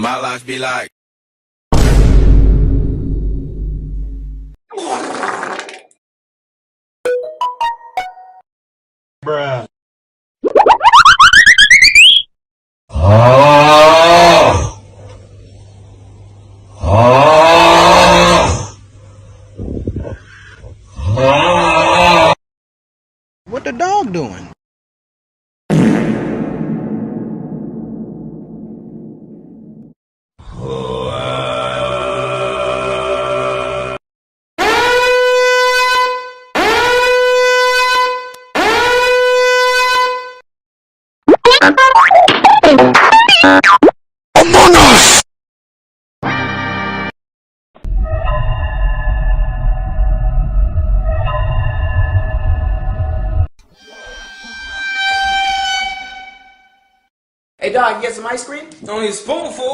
My life be like. Bruh. What the dog doing? Among Us! Hey dog, you get some ice cream? Only a spoonful.